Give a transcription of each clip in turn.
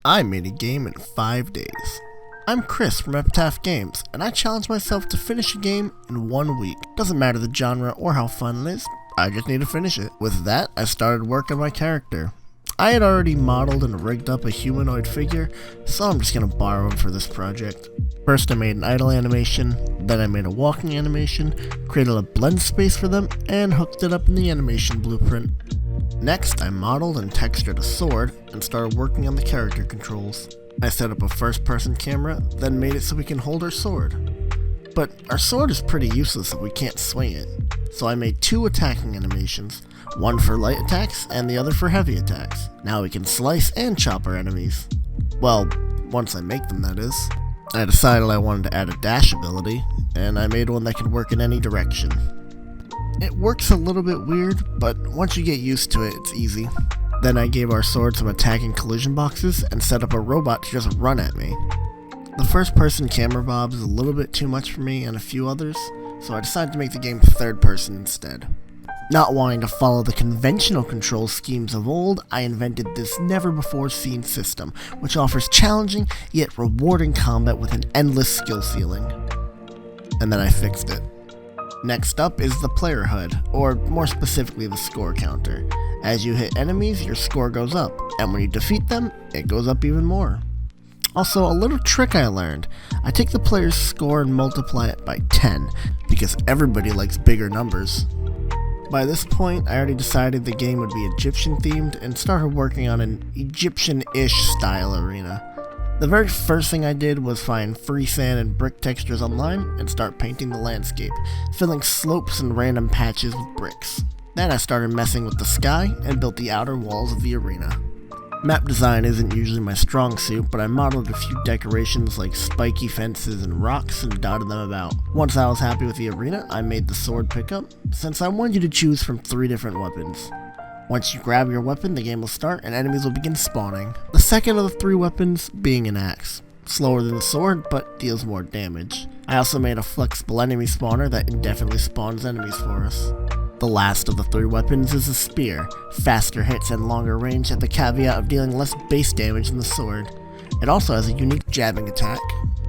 I made a game in 5 days. I'm Chris from Epitaph Games, and I challenge myself to finish a game in 1 week. Doesn't matter the genre or how fun it is, I just need to finish it. With that, I started work on my character. I had already modeled and rigged up a humanoid figure, so I'm just gonna borrow him for this project. First I made an idle animation, then I made a walking animation, created a blend space for them, and hooked it up in the animation blueprint. Next, I modeled and textured a sword, and started working on the character controls. I set up a first-person camera, then made it so we can hold our sword. But our sword is pretty useless if we can't swing it, so I made 2 attacking animations, one for light attacks and the other for heavy attacks. Now we can slice and chop our enemies. Well, once I make them, that is. I decided I wanted to add a dash ability, and I made one that could work in any direction. It works a little bit weird, but once you get used to it, it's easy. Then I gave our sword some attacking collision boxes and set up a robot to just run at me. The first person camera bob is a little bit too much for me and a few others, so I decided to make the game third person instead. Not wanting to follow the conventional control schemes of old, I invented this never-before-seen system, which offers challenging yet rewarding combat with an endless skill ceiling. And then I fixed it. Next up is the player HUD, or more specifically the score counter. As you hit enemies, your score goes up, and when you defeat them, it goes up even more. Also, a little trick I learned. I take the player's score and multiply it by 10, because everybody likes bigger numbers. By this point, I already decided the game would be Egyptian themed and started working on an Egyptian-ish style arena. The very first thing I did was find free sand and brick textures online and start painting the landscape, filling slopes and random patches with bricks. Then I started messing with the sky and built the outer walls of the arena. Map design isn't usually my strong suit, but I modeled a few decorations like spiky fences and rocks and dotted them about. Once I was happy with the arena, I made the sword pickup, since I wanted you to choose from 3 different weapons. Once you grab your weapon, the game will start and enemies will begin spawning. The second of the 3 weapons being an axe. Slower than the sword, but deals more damage. I also made a flexible enemy spawner that indefinitely spawns enemies for us. The last of the 3 weapons is a spear. Faster hits and longer range at the caveat of dealing less base damage than the sword. It also has a unique jabbing attack.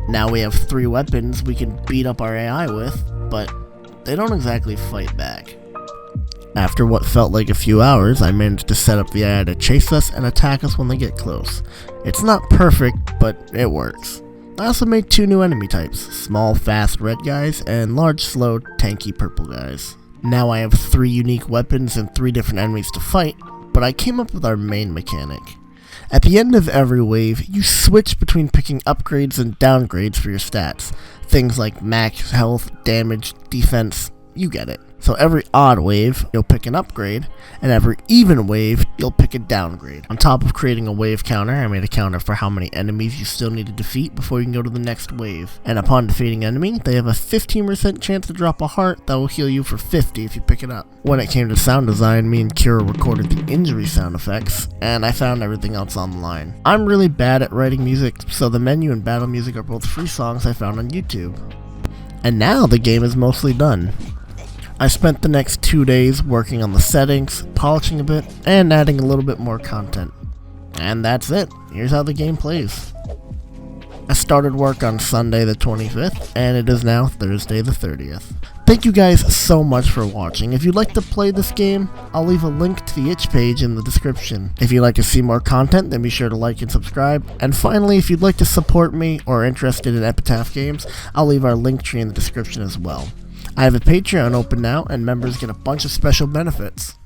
Now we have 3 weapons we can beat up our AI with, but they don't exactly fight back. After what felt like a few hours, I managed to set up the AI to chase us and attack us when they get close. It's not perfect, but it works. I also made 2 new enemy types, small fast red guys and large slow tanky purple guys. Now I have 3 unique weapons and 3 different enemies to fight, but I came up with our main mechanic. At the end of every wave, you switch between picking upgrades and downgrades for your stats. Things like max health, damage, defense, you get it. So every odd wave, you'll pick an upgrade, and every even wave, you'll pick a downgrade. On top of creating a wave counter, I made a counter for how many enemies you still need to defeat before you can go to the next wave. And upon defeating an enemy, they have a 15% chance to drop a heart that will heal you for 50 if you pick it up. When it came to sound design, me and Kira recorded the injury sound effects, and I found everything else online. I'm really bad at writing music, so the menu and battle music are both free songs I found on YouTube. And now the game is mostly done. I spent the next 2 days working on the settings, polishing a bit, and adding a little bit more content. And that's it. Here's how the game plays. I started work on Sunday the 25th, and it is now Thursday the 30th. Thank you guys so much for watching. If you'd like to play this game, I'll leave a link to the itch page in the description. If you'd like to see more content, then be sure to like and subscribe. And finally, if you'd like to support me or are interested in Epitaph Games, I'll leave our link tree in the description as well. I have a Patreon open now, and members get a bunch of special benefits.